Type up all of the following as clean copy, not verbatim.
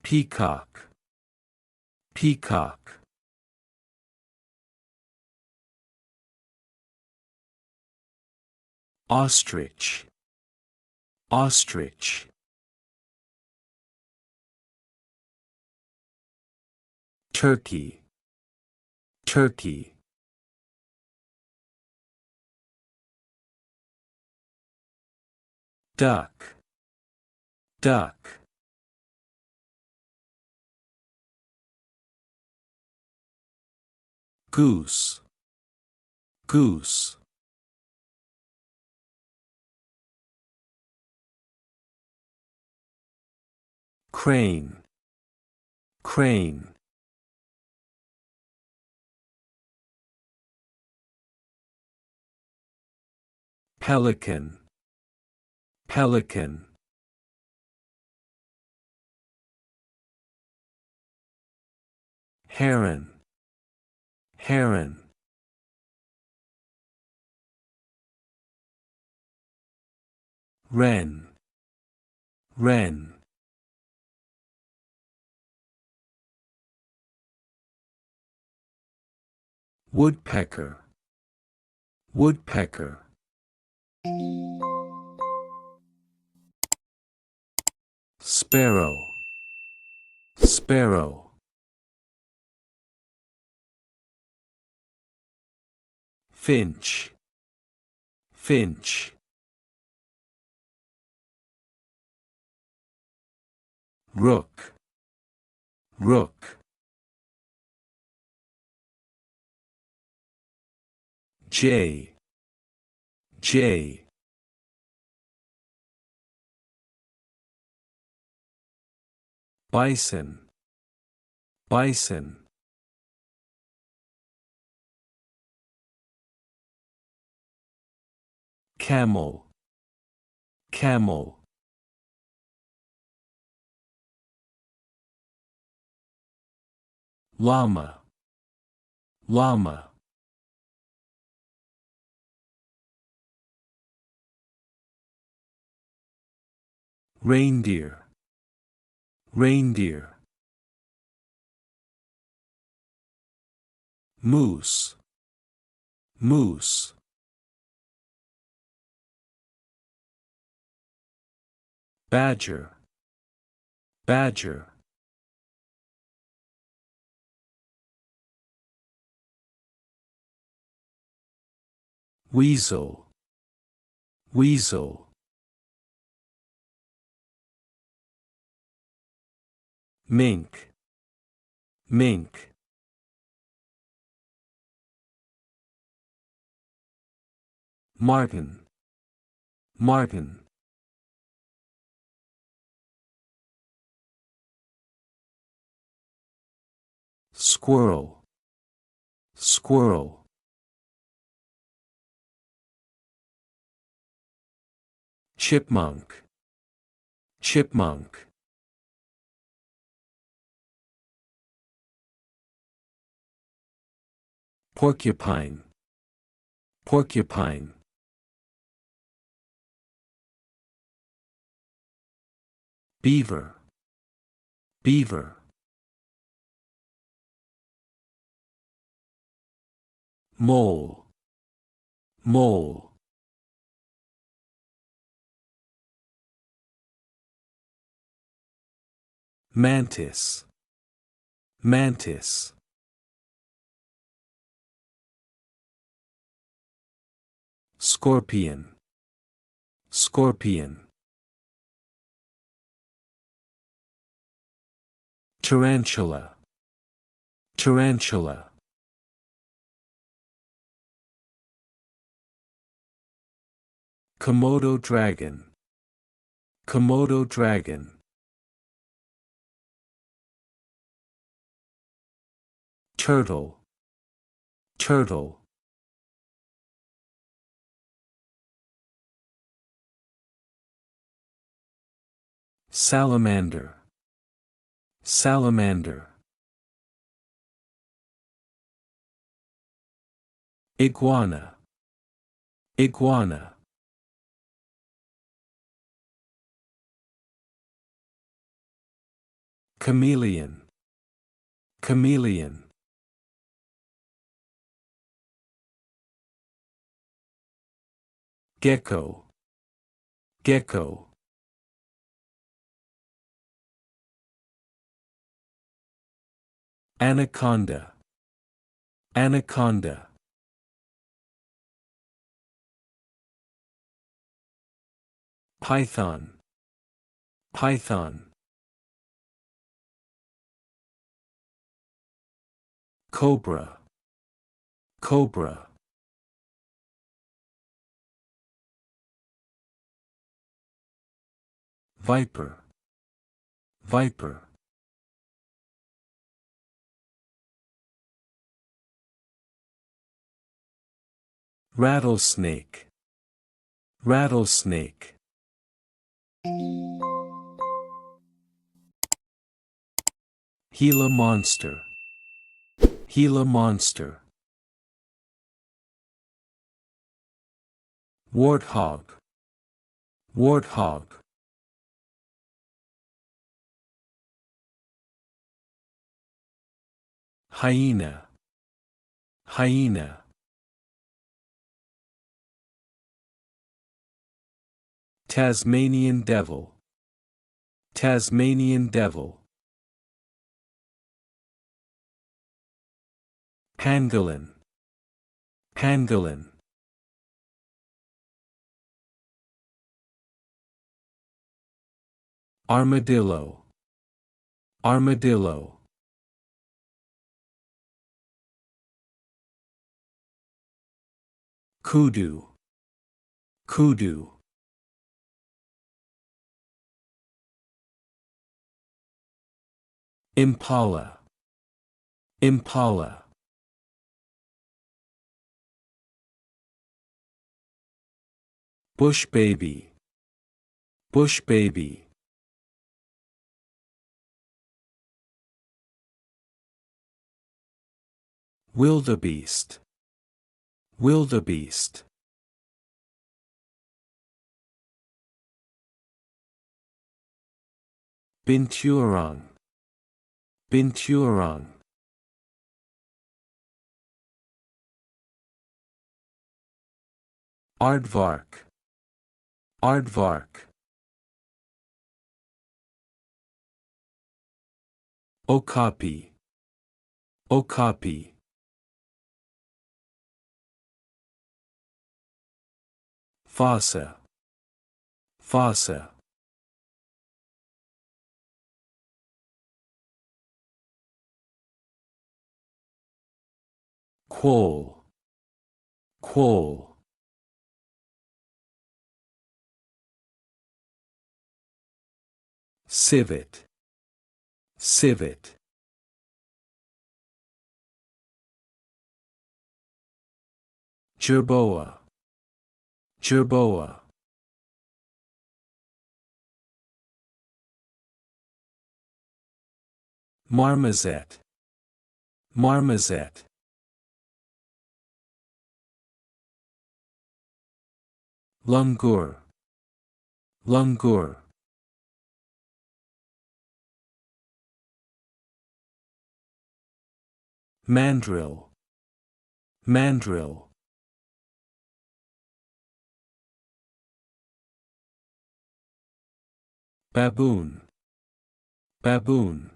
peacock, peacock. Ostrich, ostrich. Turkey, turkey. Duck, duck. Goose, goose. Crane, crane. Pelican, pelican. Heron, heron. Wren, wren. Woodpecker, woodpecker. Sparrow, sparrow. Finch, finch. Rook, rook. Jay, jay. Bison, bison. Camel, camel. Llama, llama. Reindeer, reindeer. Moose, moose. Badger, badger. Weasel, weasel. Mink, mink. Martin, martin. Squirrel, squirrel. Chipmunk, chipmunk. Porcupine, porcupine. Beaver, beaver. Mole, mole. Mantis, mantis. Scorpion, scorpion. Tarantula, tarantula. Komodo dragon, komodo dragon. Turtle, turtle. Salamander, salamander. Iguana, iguana. chameleon, chameleon. Gecko, gecko. Anaconda, anaconda. Python, python. Cobra, cobra. Viper, viper. Rattlesnake, rattlesnake. Gila monster, Gila monster. Warthog, warthog. Hyena, hyena. Tasmanian devil, Tasmanian devil. Pangolin, pangolin. Armadillo, armadillo. Kudu, kudu. Impala, impala. Bush baby, bush baby. Wildebeest, wildebeest. Binturong, binturong. Aardvark, aardvark. Okapi, okapi. Fossa, fossa. Quoll, quoll. Civet, civet. Jerboa, jerboa. Marmoset, marmoset. Langur, langur. Mandrill, mandrill. Baboon, baboon.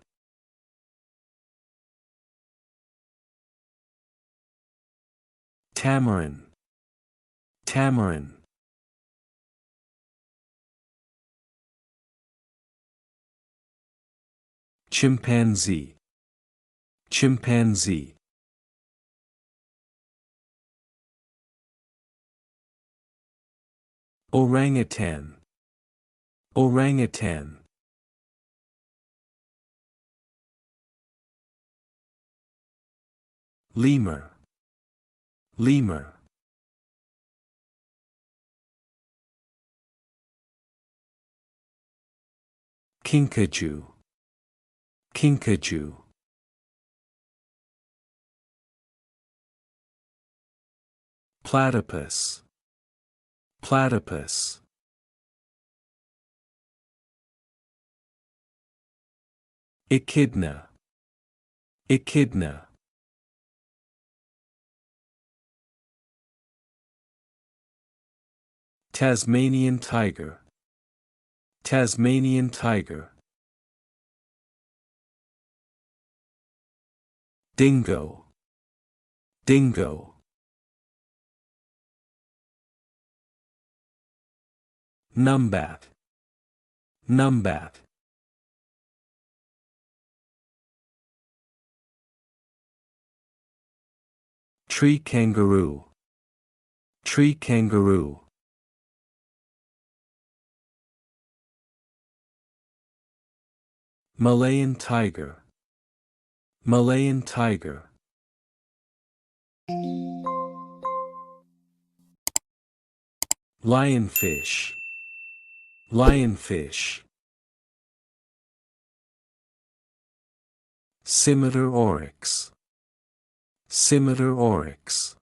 Tamarin, tamarin. Chimpanzee, chimpanzee. Orangutan, orangutan. Lemur, lemur. Kinkajou, kinkajou. Platypus, platypus. Echidna. Echidna. Tasmanian tiger. Tasmanian tiger. Dingo. Dingo. Numbat. Numbat. Tree kangaroo. Tree kangaroo. Malayan tiger. Malayan tiger. Lionfish. Lionfish. Scimitar oryx. Scimitar oryx.